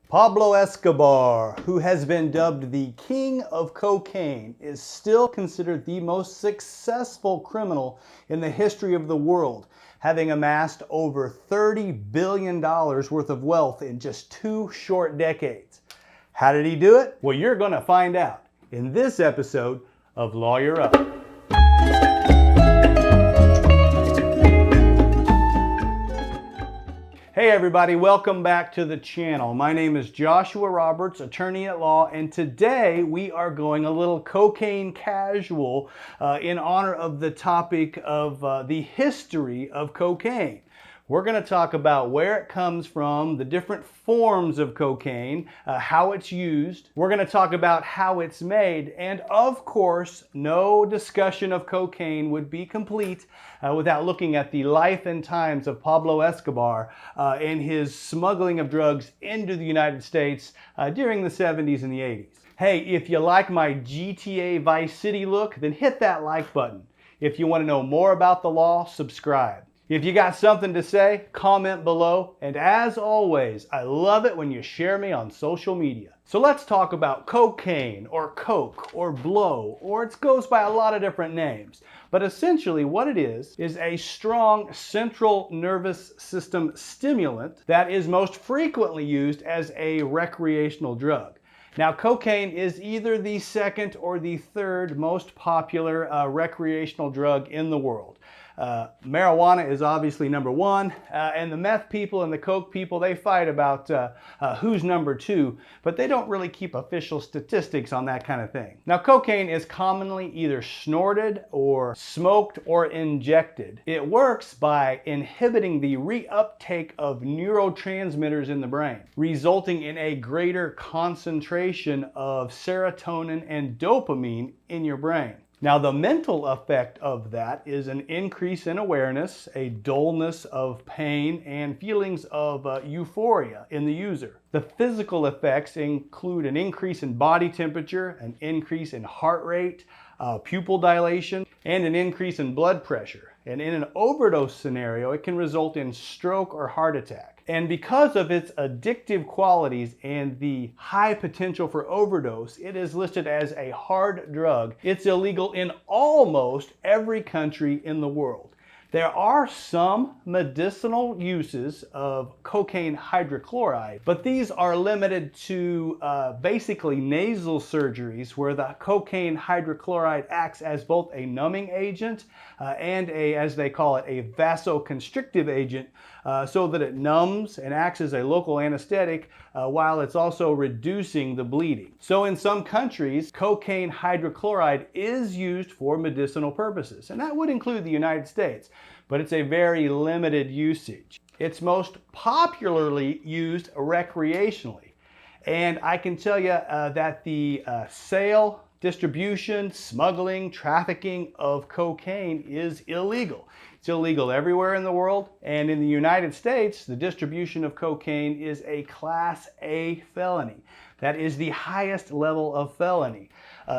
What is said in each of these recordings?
Pablo Escobar, who has been dubbed the king of cocaine, is still considered the most successful criminal in the history of the world, having amassed over $30 billion worth of wealth in just 2 short decades. How did he do it? Well, you're going to find out in this episode of Lawyer Up. Hey everybody, welcome back to the channel. My name is Joshua Roberts, attorney at law, and today we are going a little cocaine casual in honor of the topic of the history of cocaine. We're going to talk about where it comes from, the different forms of cocaine, how it's used. We're going to talk about how it's made, and of course, no discussion of cocaine would be complete without looking at the life and times of Pablo Escobar and his smuggling of drugs into the United States during the 70s and the 80s. Hey, if you like my GTA Vice City look, then hit that like button. If you want to know more about the law, subscribe. If you got something to say, comment below. And as always, I love it when you share me on social media. So let's talk about cocaine or coke or blow, or it goes by a lot of different names. But essentially what it is a strong central nervous system stimulant that is most frequently used as a recreational drug. Now, cocaine is either the second or the third most popular recreational drug in the world. Marijuana is obviously number one, and the meth people and the coke people, they fight about who's number two, but they don't really keep official statistics on that kind of thing. Now, cocaine is commonly either snorted or smoked or injected. It works by inhibiting the reuptake of neurotransmitters in the brain, resulting in a greater concentration of serotonin and dopamine in your brain. Now, the mental effect of that is an increase in awareness, a dullness of pain, and feelings of euphoria in the user. The physical effects include an increase in body temperature, an increase in heart rate, pupil dilation, and an increase in blood pressure. And in an overdose scenario, it can result in stroke or heart attack. And because of its addictive qualities and the high potential for overdose, it is listed as a hard drug. It's illegal in almost every country in the world. There are some medicinal uses of cocaine hydrochloride, but these are limited to basically nasal surgeries where the cocaine hydrochloride acts as both a numbing agent and as they call it, a vasoconstrictive agent, so that it numbs and acts as a local anesthetic while it's also reducing the bleeding. So in some countries, cocaine hydrochloride is used for medicinal purposes, and that would include the United States, but it's a very limited usage. It's most popularly used recreationally, and I can tell you that the sale, distribution, smuggling, trafficking of cocaine is illegal. It's illegal everywhere in the world, and in the United States, the distribution of cocaine is a Class A felony. That is the highest level of felony.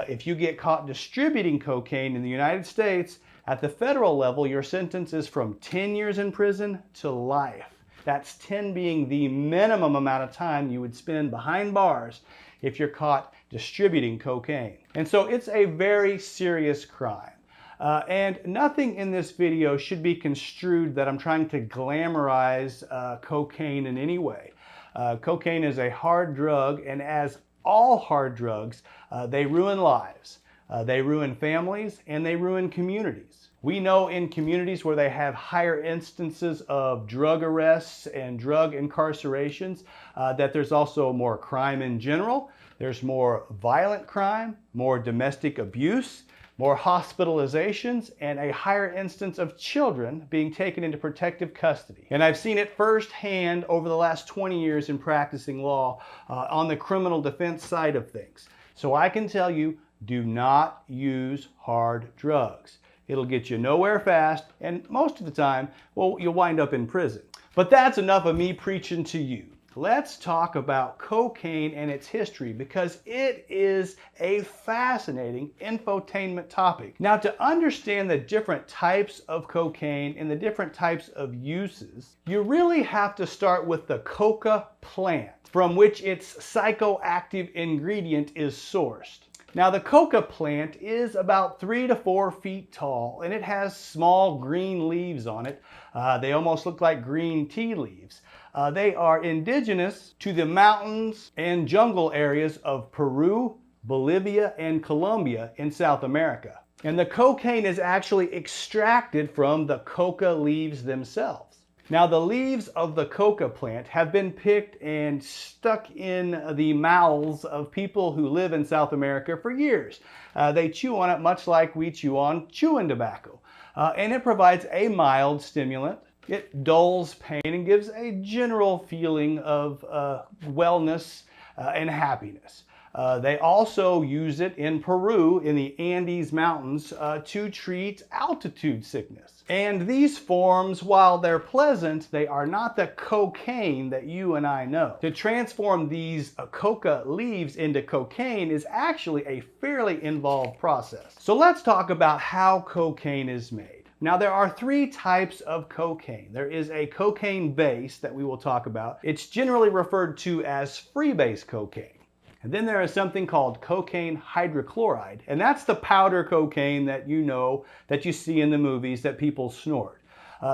If you get caught distributing cocaine in the United States, at the federal level, your sentence is from 10 years in prison to life. That's 10 being the minimum amount of time you would spend behind bars if you're caught distributing cocaine. And so it's a very serious crime. And nothing in this video should be construed that I'm trying to glamorize cocaine in any way. Cocaine is a hard drug, and as all hard drugs, they ruin lives. They ruin families, and they ruin communities. We know in communities where they have higher instances of drug arrests and drug incarcerations that there's also more crime in general. There's more violent crime, more domestic abuse, more hospitalizations, and a higher instance of children being taken into protective custody. And I've seen it firsthand over the last 20 years in practicing law on the criminal defense side of things. So I can tell you, do not use hard drugs. It'll get you nowhere fast, and most of the time, well, you'll wind up in prison. But that's enough of me preaching to you. let's talk about cocaine and its history, because it is a fascinating infotainment topic. Now, to understand the different types of cocaine and the different types of uses, you really have to start with the coca plant, from which its psychoactive ingredient is sourced. Now, the coca plant is about 3 to 4 feet tall, and it has small green leaves on it. They almost look like green tea leaves. They are indigenous to the mountains and jungle areas of Peru, Bolivia, and Colombia in South America. And the cocaine is actually extracted from the coca leaves themselves. Now, the leaves of the coca plant have been picked and stuck in the mouths of people who live in South America for years. They chew on it much like we chew on chewing tobacco. And it provides a mild stimulant. It dulls pain and gives a general feeling of wellness and happiness. They also use it in Peru in the Andes Mountains to treat altitude sickness. And these forms, while they're pleasant, they are not the cocaine that you and I know. To transform these coca leaves into cocaine is actually a fairly involved process. So let's talk about how cocaine is made. Now, there are 3 types of cocaine. There is a cocaine base that we will talk about. It's generally referred to as freebase cocaine. And then there is something called cocaine hydrochloride, and that's the powder cocaine that you know, that you see in the movies that people snort.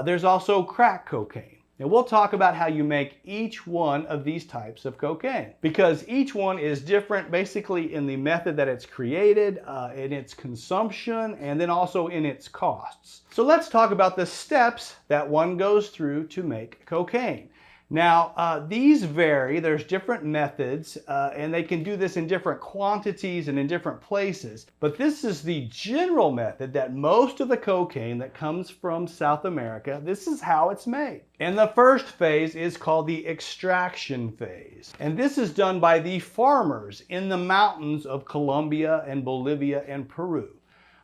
There's also crack cocaine. And we'll talk about how you make each one of these types of cocaine, because each one is different basically in the method that it's created, in its consumption, and then also in its costs. So let's talk about the steps that one goes through to make cocaine. Now, these vary. There's different methods, and they can do this in different quantities and in different places. But this is the general method that most of the cocaine that comes from South America, this is how it's made. And the first phase is called the extraction phase. And this is done by the farmers in the mountains of Colombia and Bolivia and Peru.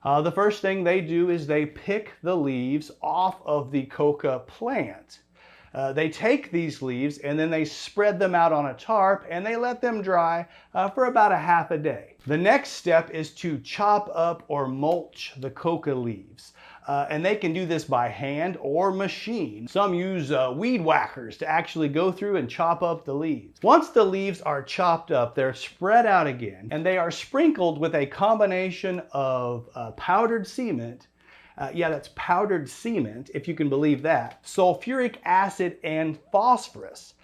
The first thing they do is they pick the leaves off of the coca plant. They take these leaves and then they spread them out on a tarp and they let them dry for about a half a day. The next step is to chop up or mulch the coca leaves. And they can do this by hand or machine. Some use weed whackers to actually go through and chop up the leaves. Once the leaves are chopped up, they're spread out again and they are sprinkled with a combination of powdered cement. Yeah, that's powdered cement, if you can believe that. Sulfuric acid and phosphorus.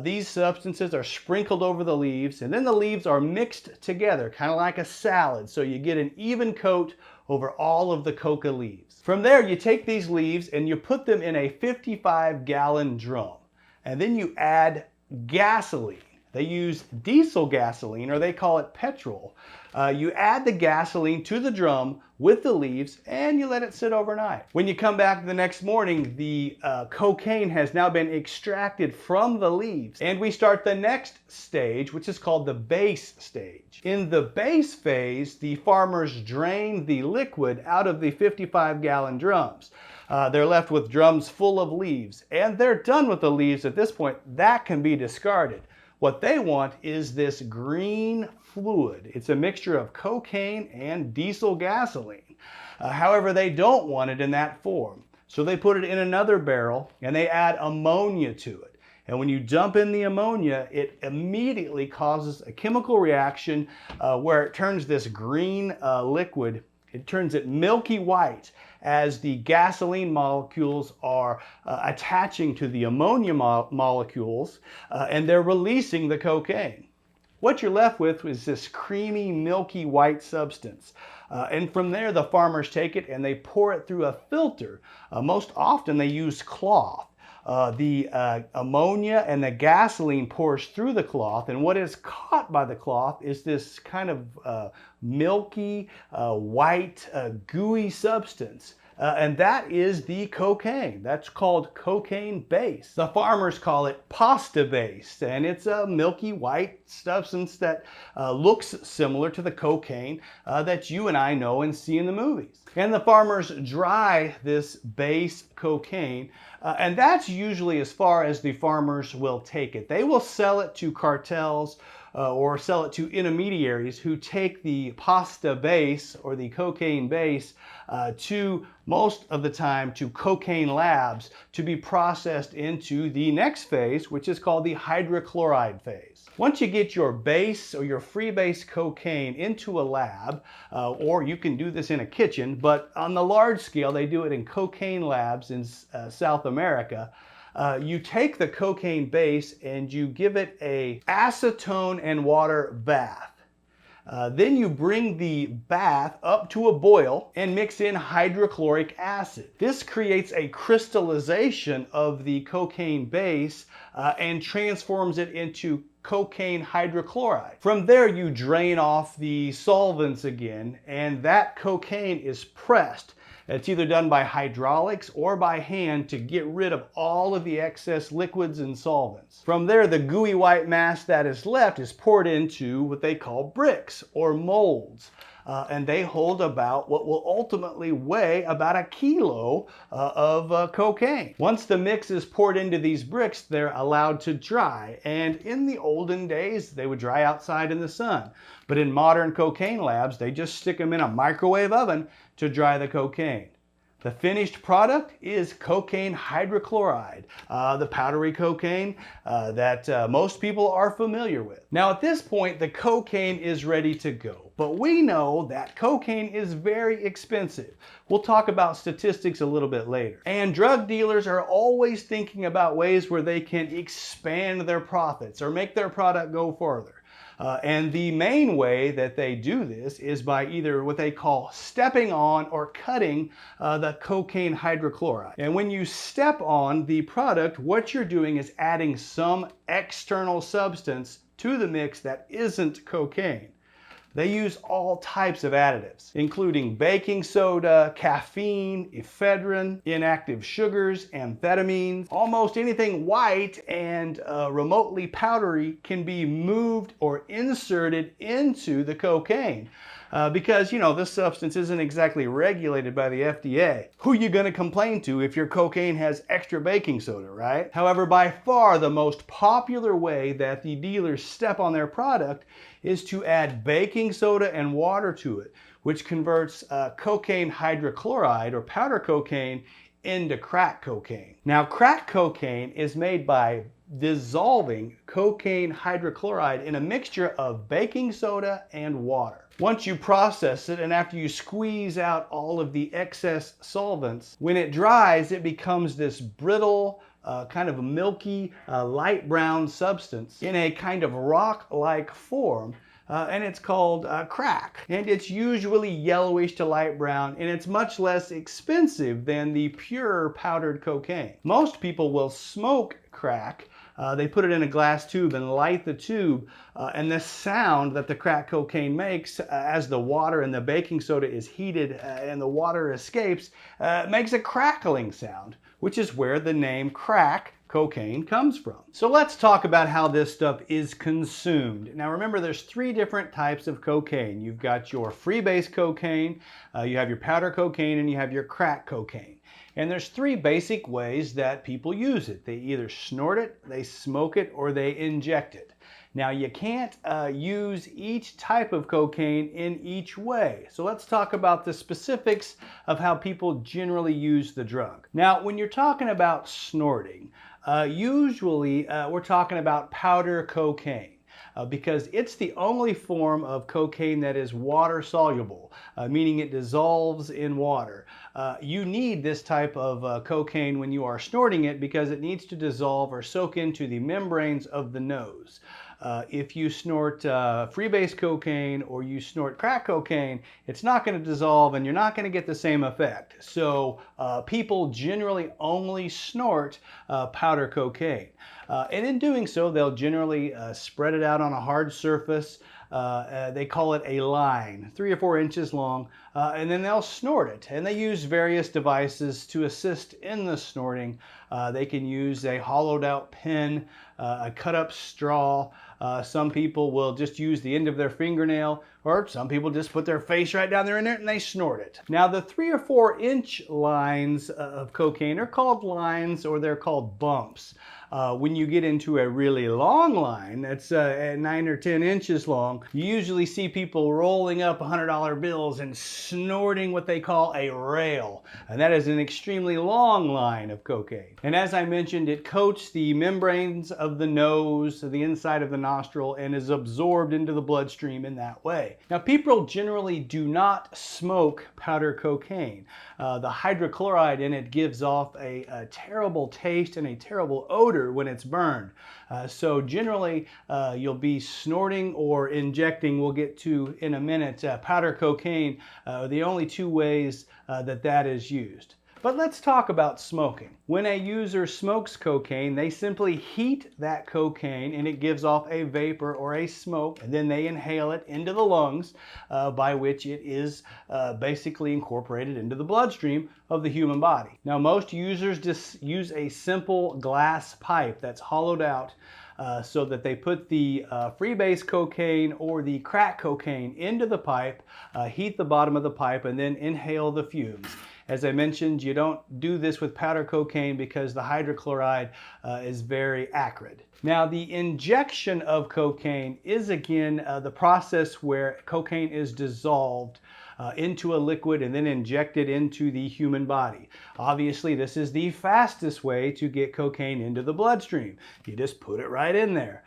These substances are sprinkled over the leaves, and then the leaves are mixed together, kind of like a salad, so you get an even coat over all of the coca leaves. From there, you take these leaves and you put them in a 55-gallon drum, and then you add gasoline. They use diesel gasoline, or they call it petrol. You add the gasoline to the drum with the leaves and you let it sit overnight. When you come back the next morning, the cocaine has now been extracted from the leaves, and we start the next stage, which is called the base stage. In the base phase, the farmers drain the liquid out of the 55-gallon drums. They're left with drums full of leaves, and they're done with the leaves at this point. That can be discarded. What they want is this green fluid. It's a mixture of cocaine and diesel gasoline. However, they don't want it in that form. So they put it in another barrel and they add ammonia to it. And when you dump in the ammonia, it immediately causes a chemical reaction where it turns this green liquid, it turns it milky white as the gasoline molecules are attaching to the ammonia molecules and they're releasing the cocaine. What you're left with is this creamy, milky white substance. And from there, the farmers take it and they pour it through a filter. Most often they use cloth. The ammonia and the gasoline pours through the cloth, and what is caught by the cloth is this kind of milky, white, gooey substance. And that is the cocaine. That's called cocaine base. The farmers call it pasta base, and it's a milky white substance that looks similar to the cocaine that you and I know and see in the movies. And the farmers dry this base cocaine, and that's usually as far as the farmers will take it. They will sell it to cartels or sell it to intermediaries who take the pasta base or the cocaine base to, most of the time, to cocaine labs to be processed into the next phase, which is called the hydrochloride phase. Once you get your base or your free base cocaine into a lab, or you can do this in a kitchen, but on the large scale, they do it in cocaine labs in South America. You take the cocaine base and you give it a acetone and water bath. Then you bring the bath up to a boil and mix in hydrochloric acid. This creates a crystallization of the cocaine base and transforms it into cocaine hydrochloride. From there, you drain off the solvents again, and that cocaine is pressed. It's either done by hydraulics or by hand to get rid of all of the excess liquids and solvents. From there, the gooey white mass that is left is poured into what they call bricks or molds. And they hold about what will ultimately weigh about a kilo of cocaine. Once the mix is poured into these bricks, they're allowed to dry. And in the olden days, they would dry outside in the sun. But in modern cocaine labs, they just stick them in a microwave oven to dry the cocaine. The finished product is cocaine hydrochloride, the powdery cocaine that most people are familiar with. Now at this point, the cocaine is ready to go, but we know that cocaine is very expensive. We'll talk about statistics a little bit later. And drug dealers are always thinking about ways where they can expand their profits or make their product go further. And the main way that they do this is by either what they call stepping on or cutting the cocaine hydrochloride. And when you step on the product, what you're doing is adding some external substance to the mix that isn't cocaine. They use all types of additives, including baking soda, caffeine, ephedrine, inactive sugars, amphetamines. Almost anything white and remotely powdery can be moved or inserted into the cocaine. Because, you know, this substance isn't exactly regulated by the FDA. Who are you going to complain to if your cocaine has extra baking soda, right? However, by far the most popular way that the dealers step on their product is to add baking soda and water to it, which converts cocaine hydrochloride or powder cocaine into crack cocaine. Now, crack cocaine is made by dissolving cocaine hydrochloride in a mixture of baking soda and water. Once you process it and after you squeeze out all of the excess solvents, when it dries, it becomes this brittle, kind of a milky, light brown substance in a kind of rock-like form. And it's called crack. And it's usually yellowish to light brown, and it's much less expensive than the pure powdered cocaine. Most people will smoke crack. They put it in a glass tube and light the tube, and the sound that the crack cocaine makes as the water and the baking soda is heated and the water escapes makes a crackling sound, which is where the name crack cocaine comes from. So let's talk about how this stuff is consumed. Now remember, there's three different types of cocaine. You've got your free base cocaine, you have your powder cocaine, and you have your crack cocaine. And there's three basic ways that people use it. They either snort it, they smoke it, or they inject it. Now you can't use each type of cocaine in each way. So let's talk about the specifics of how people generally use the drug. Now when you're talking about snorting, usually we're talking about powder cocaine. Because it's the only form of cocaine that is water soluble, meaning it dissolves in water. You need this type of cocaine when you are snorting it because it needs to dissolve or soak into the membranes of the nose. If you snort free base cocaine or you snort crack cocaine, it's not going to dissolve and you're not going to get the same effect. So people generally only snort powder cocaine. And in doing so, they'll generally spread it out on a hard surface. They call it a line, 3 or 4 inches long, and then they'll snort it. And they use various devices to assist in the snorting. They can use a hollowed out pen, a cut up straw. Some people will just use the end of their fingernail, or some people just put their face right down there in it and they snort it. Now the 3 or 4 inch lines of cocaine are called lines, or they're called bumps. When you get into a really long line that's 9 or 10 inches long, you usually see people rolling up $100 bills and snorting what they call a rail. And that is an extremely long line of cocaine. And as I mentioned, it coats the membranes of the nose, the inside of the nostril, and is absorbed into the bloodstream in that way. Now, people generally do not smoke powder cocaine. The hydrochloride in it gives off a terrible taste and a terrible odor when it's burned. So generally you'll be snorting or injecting, we'll get to in a minute, powder cocaine, the only 2 ways that is used. But let's talk about smoking. When a user smokes cocaine, they simply heat that cocaine and it gives off a vapor or a smoke, and then they inhale it into the lungs, by which it is basically incorporated into the bloodstream of the human body. Now, most users just use a simple glass pipe that's hollowed out, so that they put the freebase cocaine or the crack cocaine into the pipe, heat the bottom of the pipe, and then inhale the fumes. As I mentioned, you don't do this with powder cocaine because the hydrochloride is very acrid. Now, the injection of cocaine is again the process where cocaine is dissolved into a liquid and then injected into the human body. Obviously, this is the fastest way to get cocaine into the bloodstream. You just put it right in there.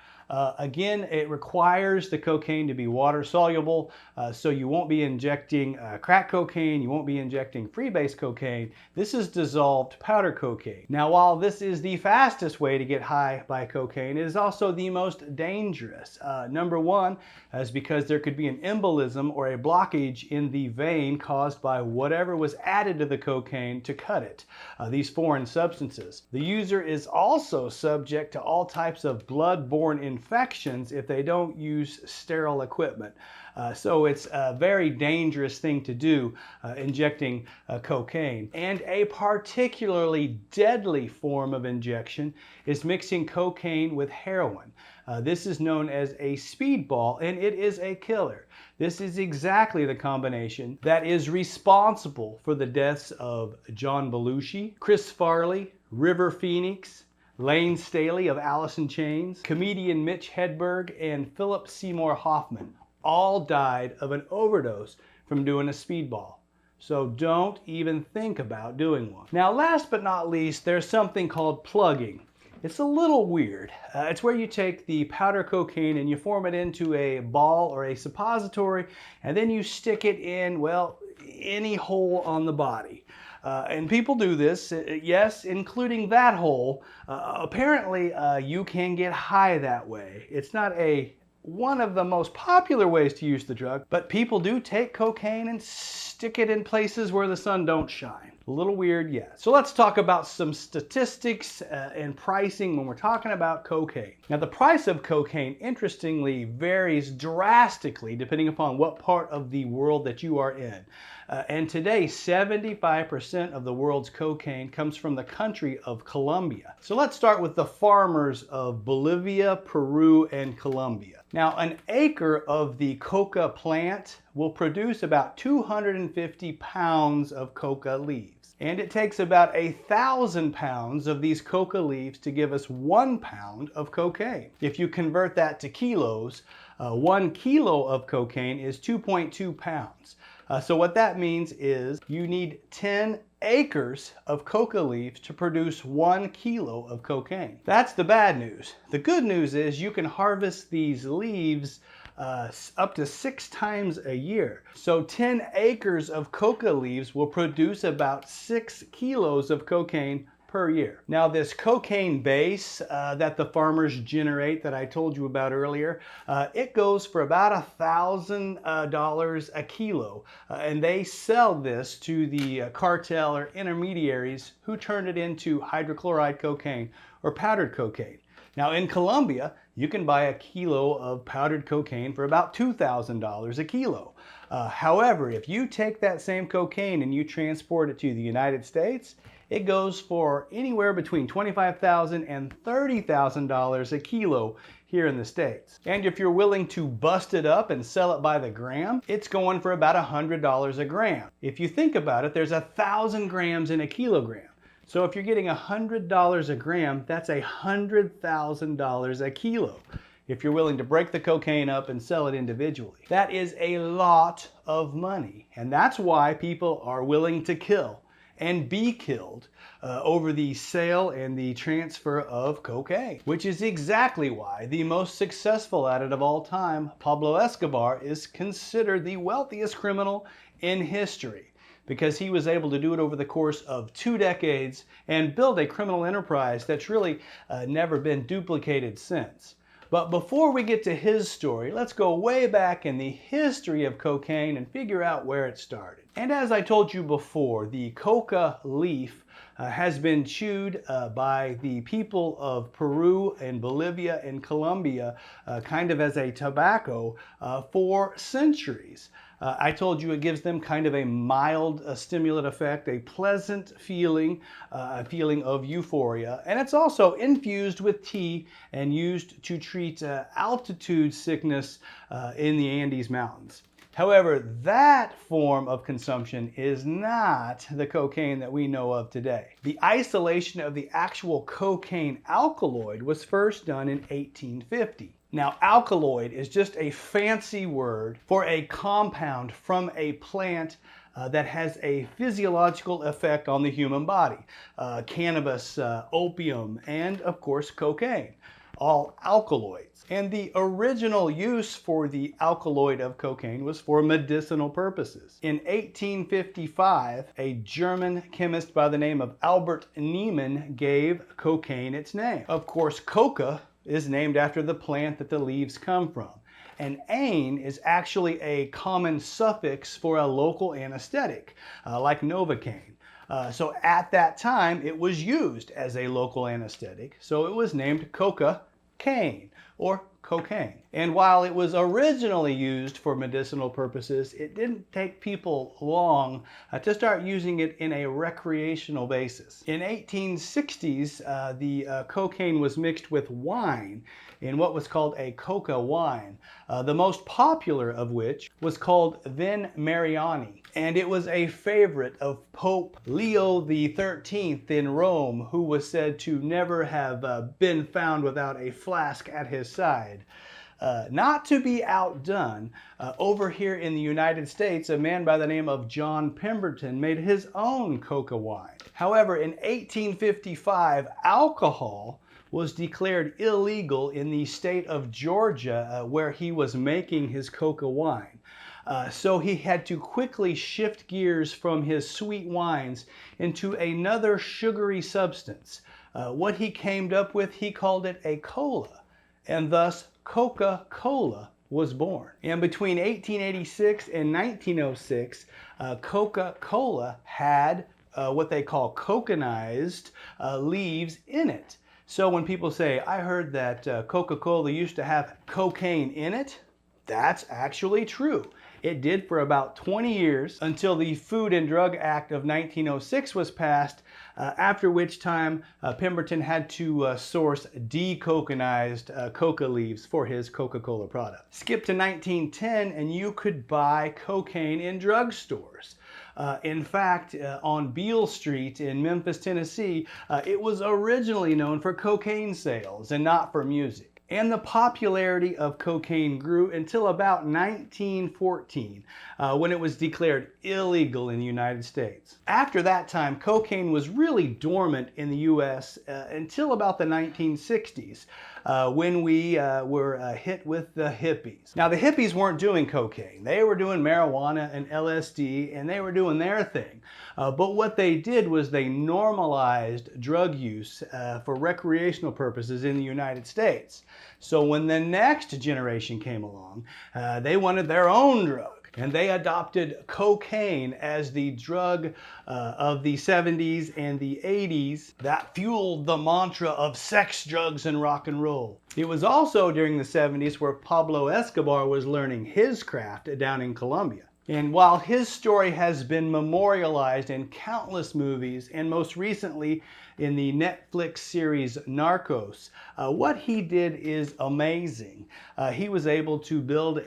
Again, it requires the cocaine to be water soluble, so you won't be injecting crack cocaine, you won't be injecting freebase cocaine. This is dissolved powder cocaine. Now, while this is the fastest way to get high by cocaine, it is also the most dangerous. Number one is because there could be an embolism or a blockage in the vein caused by whatever was added to the cocaine to cut it, these foreign substances. The user is also subject to all types of blood-borne infections if they don't use sterile equipment. So it's a very dangerous thing to do, injecting cocaine. And a particularly deadly form of injection is mixing cocaine with heroin. This is known as a speedball, and it is a killer. This is exactly the combination that is responsible for the deaths of John Belushi, Chris Farley, River Phoenix, Lane Staley of Alice in Chains, comedian Mitch Hedberg, and Philip Seymour Hoffman. All died of an overdose from doing a speedball. So don't even think about doing one. Now, last but not least, there's something called plugging. It's a little weird. It's where you take the powder cocaine and you form it into a ball or a suppository, and then you stick it in, well, any hole on the body. And people do this, yes, including that hole. Apparently, you can get high that way. It's not one of the most popular ways to use the drug, but people do take cocaine and stick it in places where the sun don't shine. A little weird, yeah. So let's talk about some statistics and pricing when we're talking about cocaine. Now, the price of cocaine, interestingly, varies drastically depending upon what part of the world that you are in. And today, 75% of the world's cocaine comes from the country of Colombia. So let's start with the farmers of Bolivia, Peru, and Colombia. Now, an acre of the coca plant will produce about 250 pounds of coca leaves. And it takes about 1,000 pounds of these coca leaves to give us 1 pound of cocaine. If you convert that to kilos, 1 kilo of cocaine is 2.2 pounds. So what that means is you need 10 acres of coca leaves to produce 1 kilo of cocaine. That's the bad news. The good news is you can harvest these leaves up to 6 times a year. So 10 acres of coca leaves will produce about 6 kilos of cocaine per year. Now, this cocaine base that the farmers generate that I told you about earlier, it goes for about $1,000 a kilo, and they sell this to the cartel or intermediaries who turn it into hydrochloride cocaine or powdered cocaine. Now in Colombia, you can buy a kilo of powdered cocaine for about $2,000 a kilo. However, if you take that same cocaine and you transport it to the United States, it goes for anywhere between $25,000 and $30,000 a kilo here in the States. And if you're willing to bust it up and sell it by the gram, it's going for about $100 a gram. If you think about it, there's 1,000 grams in a kilogram. So if you're getting $100 a gram, that's $100,000 a kilo. If you're willing to break the cocaine up and sell it individually. That is a lot of money. And that's why people are willing to kill and be killed over the sale and the transfer of cocaine, which is exactly why the most successful at it of all time, Pablo Escobar, is considered the wealthiest criminal in history, because he was able to do it over the course of 2 decades and build a criminal enterprise that's really never been duplicated since. But before we get to his story, let's go way back in the history of cocaine and figure out where it started. And as I told you before, the coca leaf has been chewed by the people of Peru and Bolivia and Colombia kind of as a tobacco for centuries. I told you it gives them kind of a mild stimulant effect, a pleasant feeling, a feeling of euphoria. And it's also infused with tea and used to treat altitude sickness in the Andes Mountains. However, that form of consumption is not the cocaine that we know of today. The isolation of the actual cocaine alkaloid was first done in 1850. Now, alkaloid is just a fancy word for a compound from a plant that has a physiological effect on the human body. Cannabis, opium, and of course cocaine, all alkaloids. And the original use for the alkaloid of cocaine was for medicinal purposes. In 1855, a German chemist by the name of Albert Niemann gave cocaine its name. Of course, coca is named after the plant that the leaves come from. And "-ane" is actually a common suffix for a local anesthetic, like Novocaine. So at that time, it was used as a local anesthetic, so it was named coca-cane, or cocaine. And while it was originally used for medicinal purposes, it didn't take people long to start using it in a recreational basis. In 1860s, the cocaine was mixed with wine in what was called a coca wine, the most popular of which was called Vin Mariani. And it was a favorite of Pope Leo XIII in Rome, who was said to never have been found without a flask at his side. Not to be outdone, over here in the United States, a man by the name of John Pemberton made his own coca wine. However, in 1855, alcohol was declared illegal in the state of Georgia, where he was making his coca wine. So he had to quickly shift gears from his sweet wines into another sugary substance. What he came up with, he called it a cola, and thus Coca-Cola was born. And between 1886 and 1906, Coca-Cola had what they call coconized leaves in it. So when people say, I heard that Coca-Cola used to have cocaine in it, that's actually true. It did for about 20 years until the Food and Drug Act of 1906 was passed, after which time Pemberton had to source decoconized coca leaves for his Coca-Cola product. Skip to 1910 and you could buy cocaine in drugstores. In fact, on Beale Street in Memphis, Tennessee, it was originally known for cocaine sales and not for music. And the popularity of cocaine grew until about 1914, when it was declared illegal in the United States. After that time, cocaine was really dormant in the U.S. Until about the 1960s, when we were hit with the hippies. Now, the hippies weren't doing cocaine. They were doing marijuana and LSD, and they were doing their thing. But what they did was they normalized drug use for recreational purposes in the United States. So when the next generation came along, they wanted their own drug. and they adopted cocaine as the drug of the 70s and the 80s that fueled the mantra of sex, drugs, and rock and roll. It was also during the 70s where Pablo Escobar was learning his craft down in Colombia. And while his story has been memorialized in countless movies, and most recently in the Netflix series Narcos, what he did is amazing. He was able to build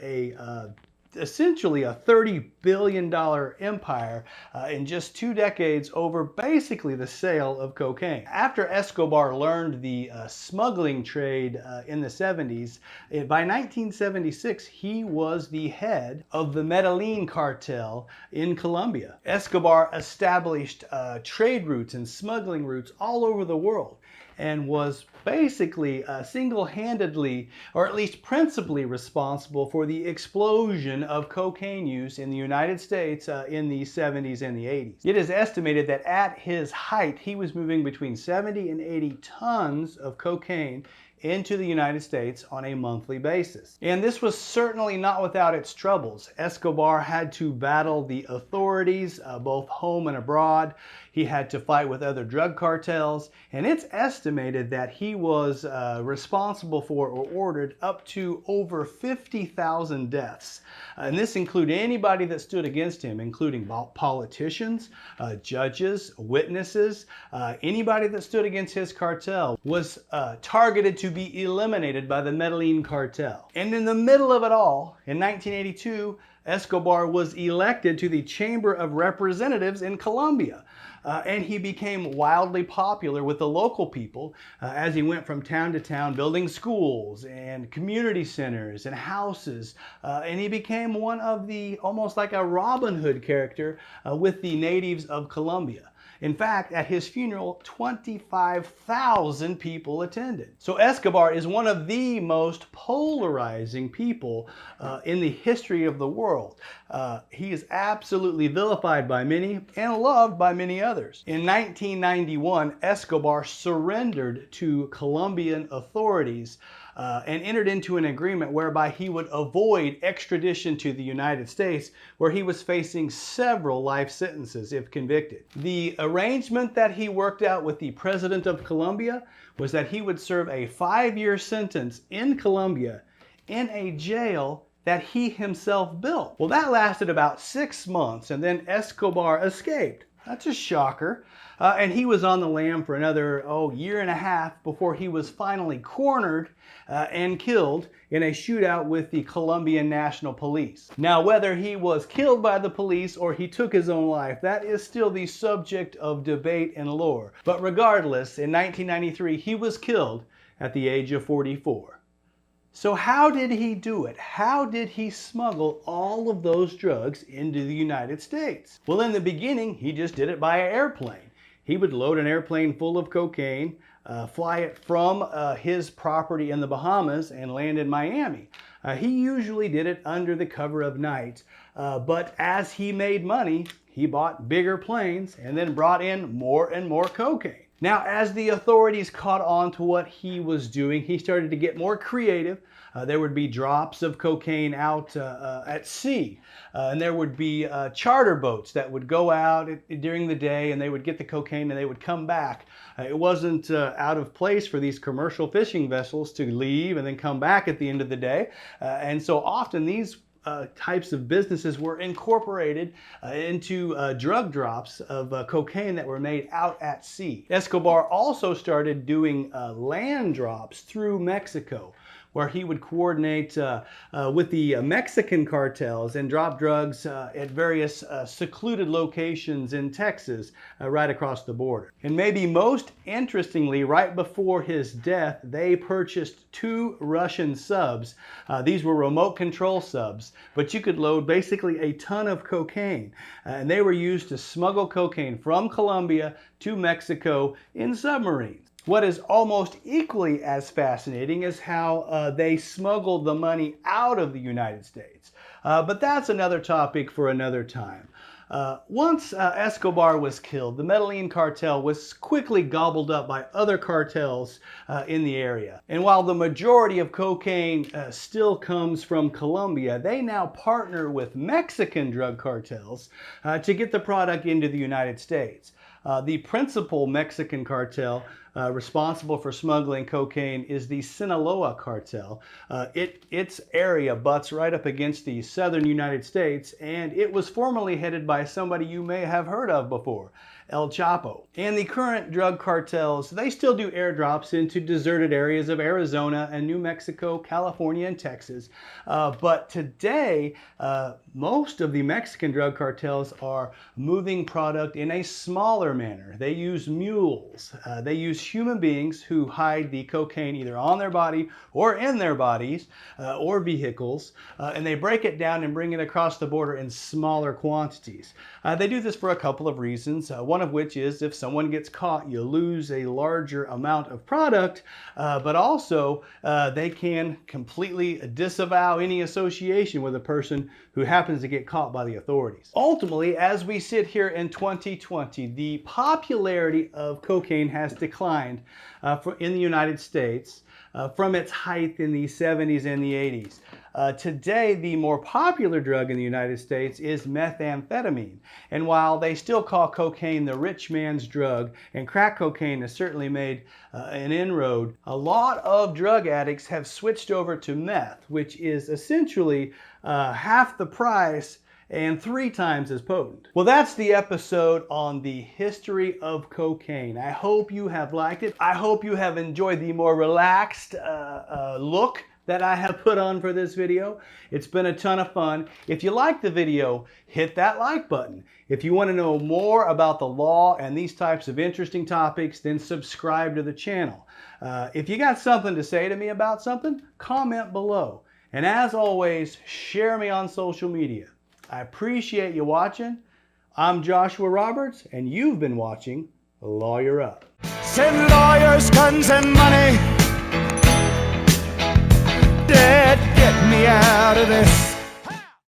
essentially a $30 billion empire in just 2 decades over basically the sale of cocaine. After Escobar learned the smuggling trade in the 70s, by 1976 he was the head of the Medellin cartel in Colombia. Escobar established trade routes and smuggling routes all over the world, and was basically single-handedly, or at least principally, responsible for the explosion of cocaine use in the United States in the 70s and the 80s. It is estimated that at his height, he was moving between 70 and 80 tons of cocaine into the United States on a monthly basis. And this was certainly not without its troubles. Escobar had to battle the authorities, both home and abroad. He had to fight with other drug cartels, and it's estimated that he was responsible for or ordered up to over 50,000 deaths. And this included anybody that stood against him, including politicians, judges, witnesses. Anybody that stood against his cartel was targeted to be eliminated by the Medellin cartel. And in the middle of it all, in 1982, Escobar was elected to the Chamber of Representatives in Colombia. And he became wildly popular with the local people as he went from town to town building schools and community centers and houses. And he became one of the, almost like a Robin Hood character with the natives of Colombia. In fact, at his funeral, 25,000 people attended. So Escobar is one of the most polarizing people in the history of the world. He is absolutely vilified by many and loved by many others. In 1991, Escobar surrendered to Colombian authorities and entered into an agreement whereby he would avoid extradition to the United States, where he was facing several life sentences if convicted. The arrangement that he worked out with the president of Colombia was that he would serve a 5-year sentence in Colombia in a jail that he himself built. Well, that lasted about 6 months, and then Escobar escaped. That's a shocker. And he was on the lam for another year and a half before he was finally cornered and killed in a shootout with the Colombian National Police. Now, whether he was killed by the police or he took his own life, that is still the subject of debate and lore. But regardless, in 1993, he was killed at the age of 44. So how did he do it? How did he smuggle all of those drugs into the United States? Well, in the beginning, he just did it by airplane. He would load an airplane full of cocaine, fly it from his property in the Bahamas and land in Miami. He usually did it under the cover of night, but as he made money, he bought bigger planes and then brought in more and more cocaine. Now, as the authorities caught on to what he was doing, he started to get more creative. There would be drops of cocaine out at sea, and there would be charter boats that would go out during the day, and they would get the cocaine and they would come back. It wasn't out of place for these commercial fishing vessels to leave and then come back at the end of the day, and so often these types of businesses were incorporated into drug drops of cocaine that were made out at sea. Escobar also started doing land drops through Mexico, where he would coordinate with the Mexican cartels and drop drugs at various secluded locations in Texas, right across the border. And maybe most interestingly, right before his death, they purchased 2 Russian subs. These were remote control subs, but you could load basically a ton of cocaine. And they were used to smuggle cocaine from Colombia to Mexico in submarines. What is almost equally as fascinating is how they smuggled the money out of the United States. But that's another topic for another time. Once Escobar was killed, the Medellin cartel was quickly gobbled up by other cartels in the area. And while the majority of cocaine still comes from Colombia, they now partner with Mexican drug cartels to get the product into the United States. The principal Mexican cartel responsible for smuggling cocaine is the Sinaloa cartel. Its area butts right up against the southern United States, and it was formerly headed by somebody you may have heard of before, El Chapo. And the current drug cartels, they still do airdrops into deserted areas of Arizona and New Mexico, California, and Texas. But today, most of the Mexican drug cartels are moving product in a smaller manner. They use mules. They use human beings who hide the cocaine either on their body or in their bodies or vehicles, and they break it down and bring it across the border in smaller quantities. They do this for a couple of reasons, one of which is if someone gets caught, you lose a larger amount of product, but also they can completely disavow any association with a person who happens to get caught by the authorities. Ultimately, as we sit here in 2020, the popularity of cocaine has declined in the United States from its height in the 70s and the 80s. Today, the more popular drug in the United States is methamphetamine. And while they still call cocaine the rich man's drug, and crack cocaine has certainly made an inroad, a lot of drug addicts have switched over to meth, which is essentially half the price and 3 times as potent. Well, that's the episode on the history of cocaine. I hope you have liked it. I hope you have enjoyed the more relaxed look that I have put on for this video. It's been a ton of fun. If you like the video, hit that like button. If you want to know more about the law and these types of interesting topics, then subscribe to the channel. If you got something to say to me about something, comment below. And as always, share me on social media. I appreciate you watching. I'm Joshua Roberts, and you've been watching Lawyer Up. Send lawyers, guns, and money. Dad, get me out of this.